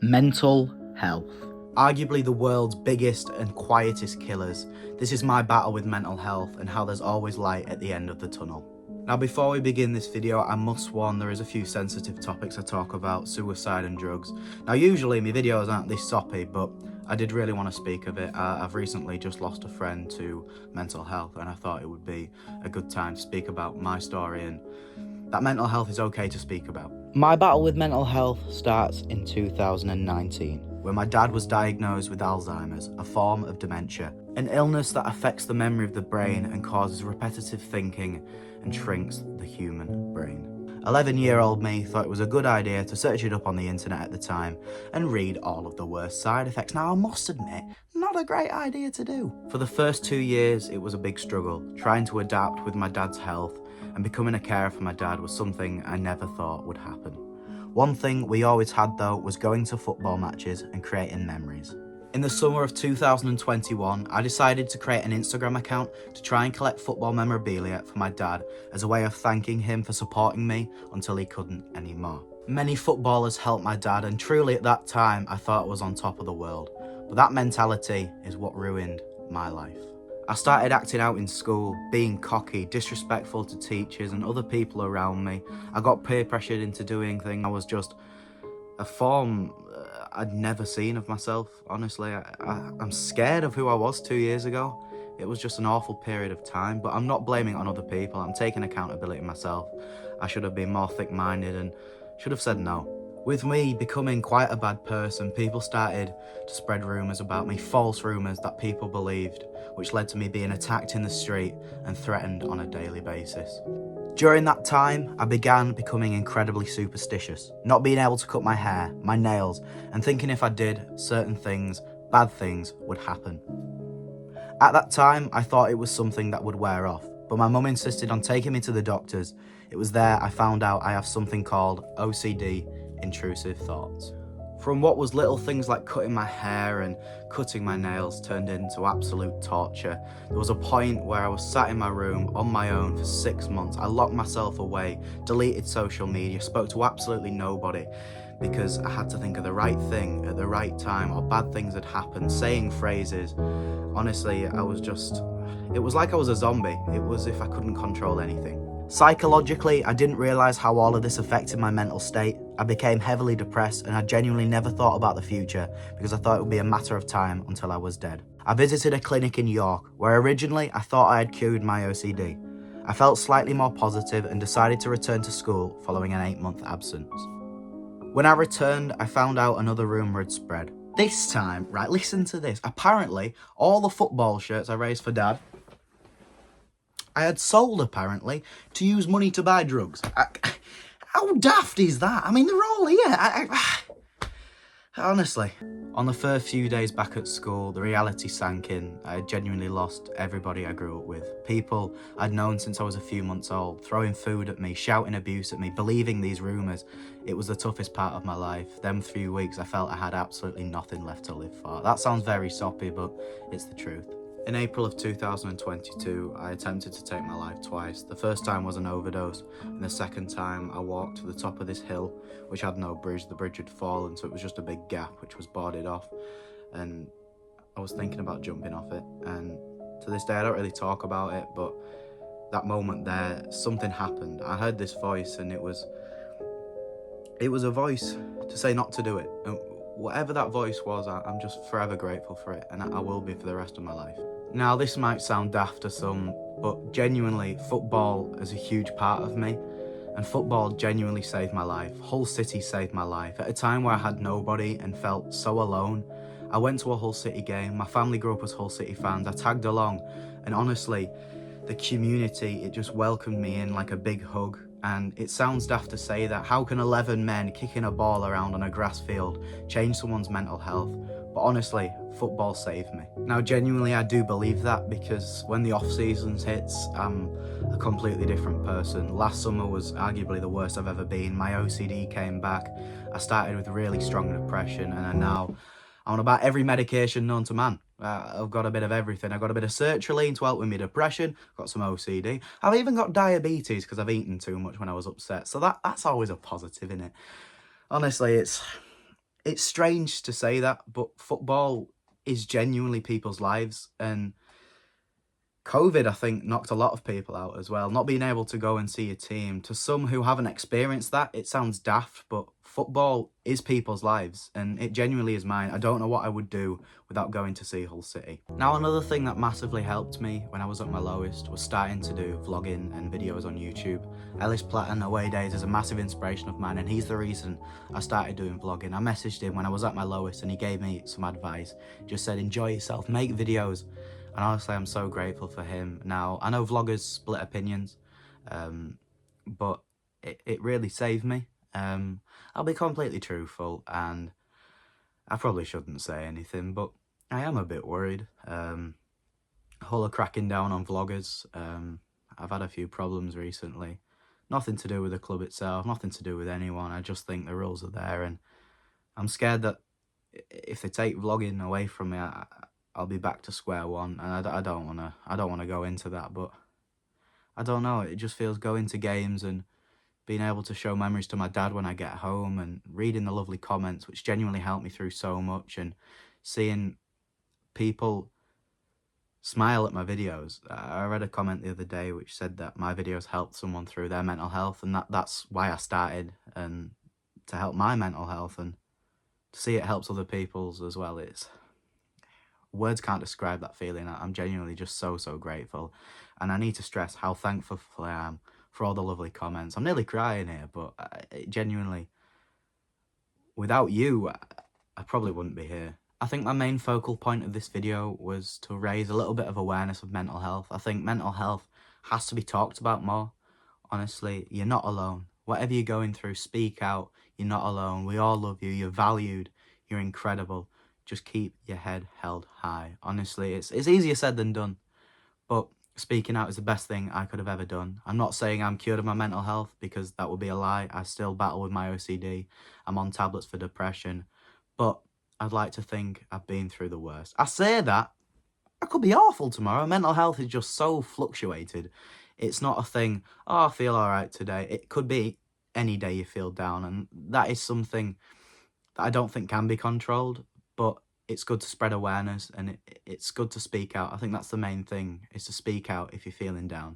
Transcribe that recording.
Mental health. Arguably the world's biggest and quietest killers, this is my battle with mental health and how there's always light at the end of the tunnel. Now before we begin this video, I must warn there is a few sensitive topics I talk about, suicide and drugs. Now usually my videos aren't this soppy, but I did really want to speak of it. I've recently just lost a friend to mental health and I thought it would be a good time to speak about my story and that mental health is okay to speak about. My battle with mental health starts in 2019. When my dad was diagnosed with Alzheimer's, a form of dementia, an illness that affects the memory of the brain and causes repetitive thinking and shrinks the human brain. 11-year-old me thought it was a good idea to search it up on the internet at the time and read all of the worst side effects. Now I must admit, not a great idea to do. For the first 2 years, it was a big struggle, trying to adapt with my dad's health, and becoming a carer for my dad was something I never thought would happen. One thing we always had though was going to football matches and creating memories. In the summer of 2021, I decided to create an Instagram account to try and collect football memorabilia for my dad as a way of thanking him for supporting me until he couldn't anymore. Many footballers helped my dad, and truly at that time I thought I was on top of the world, but that mentality is what ruined my life. I started acting out in school, being cocky, disrespectful to teachers and other people around me. I got peer pressured into doing things. I was just a form I'd never seen of myself, honestly. I'm scared of who I was 2 years ago. It was just an awful period of time, but I'm not blaming it on other people. I'm taking accountability myself. I should have been more thick-minded and should have said no. With me becoming quite a bad person, people started to spread rumours about me, false rumours that people believed, which led to me being attacked in the street and threatened on a daily basis. During that time, I began becoming incredibly superstitious, not being able to cut my hair, my nails, and thinking if I did certain things, bad things would happen. At that time, I thought it was something that would wear off, but my mum insisted on taking me to the doctors. It was there I found out I have something called OCD, intrusive thoughts. From what was little things like cutting my hair and cutting my nails turned into absolute torture. There was a point where I was sat in my room on my own for 6 months. I locked myself away, deleted social media, spoke to absolutely nobody because I had to think of the right thing at the right time, or bad things had happened, saying phrases. Honestly, it was like I was a zombie. It was if I couldn't control anything. Psychologically, I didn't realise how all of this affected my mental state. I became heavily depressed and I genuinely never thought about the future because I thought it would be a matter of time until I was dead. I visited a clinic in York where originally I thought I had cured my OCD. I felt slightly more positive and decided to return to school following an 8-month absence. When I returned, I found out another rumour had spread. This time, right, listen to this. Apparently, all the football shirts I raised for Dad, I had sold, apparently, to use money to buy drugs. How daft is that? I mean, they're all here. Honestly. On the first few days back at school, the reality sank in. I had genuinely lost everybody I grew up with. People I'd known since I was a few months old, throwing food at me, shouting abuse at me, believing these rumours. It was the toughest part of my life. Them few weeks I felt I had absolutely nothing left to live for. That sounds very soppy, but it's the truth. In April of 2022, I attempted to take my life twice. The first time was an overdose, and the second time I walked to the top of this hill, which had no bridge. The bridge had fallen, so it was just a big gap, which was boarded off, and I was thinking about jumping off it, and to this day I don't really talk about it, but that moment there, something happened. I heard this voice, and it was a voice to say not to do it, and whatever that voice was, I'm just forever grateful for it, and I will be for the rest of my life. Now, this might sound daft to some, but genuinely, football is a huge part of me, and football genuinely saved my life. Hull City saved my life. At a time where I had nobody and felt so alone, I went to a Hull City game. My family grew up as Hull City fans. I tagged along, and honestly, the community, it just welcomed me in like a big hug. And it sounds daft to say that. How can 11 men kicking a ball around on a grass field change someone's mental health? But honestly, football saved me. Now, genuinely, I do believe that because when the off-season hits, I'm a completely different person. Last summer was arguably the worst I've ever been. My OCD came back. I started with really strong depression, and now I'm on about every medication known to man. I've got a bit of everything. I've got a bit of sertraline to help with my depression. I've got some OCD. I've even got diabetes because I've eaten too much when I was upset. So that's always a positive, isn't it? Honestly, it's strange to say that, but football is genuinely people's lives, and COVID, I think, knocked a lot of people out as well. Not being able to go and see your team. To some who haven't experienced that, it sounds daft, but football is people's lives, and it genuinely is mine. I don't know what I would do without going to see Hull City. Now, another thing that massively helped me when I was at my lowest was starting to do vlogging and videos on YouTube. Ellis Platten, Away Days, is a massive inspiration of mine, and he's the reason I started doing vlogging. I messaged him when I was at my lowest, and he gave me some advice. Just said, enjoy yourself, make videos. And honestly, I'm so grateful for him. Now, I know vloggers split opinions, but it really saved me. I'll be completely truthful, and I probably shouldn't say anything, but I am a bit worried. Hull are cracking down on vloggers. I've had a few problems recently. Nothing to do with the club itself, nothing to do with anyone. I just think the rules are there, and I'm scared that if they take vlogging away from me, I'll be back to square one, and I don't wanna go into that, but I don't know. It just feels going to games and being able to show memories to my dad when I get home, and reading the lovely comments, which genuinely helped me through so much, and seeing people smile at my videos. I read a comment the other day which said that my videos helped someone through their mental health, and that's why I started, and to help my mental health, and to see it helps other people's as well. Words can't describe that feeling. I'm genuinely just so grateful, and I need to stress how thankful I am for all the lovely comments. I'm nearly crying here, but genuinely, without you, I probably wouldn't be here. I think my main focal point of this video was to raise a little bit of awareness of mental health. I think mental health has to be talked about more. Honestly, you're not alone. Whatever you're going through, speak out. You're not alone. We all love you. You're valued. You're incredible. Just keep your head held high. Honestly, it's easier said than done, but speaking out is the best thing I could have ever done. I'm not saying I'm cured of my mental health, because that would be a lie. I still battle with my OCD. I'm on tablets for depression, but I'd like to think I've been through the worst. I say that, I could be awful tomorrow. Mental health is just so fluctuated. It's not a thing, oh, I feel all right today. It could be any day you feel down, and that is something that I don't think can be controlled, but it's good to spread awareness, and it's good to speak out. I think that's the main thing, is to speak out if you're feeling down.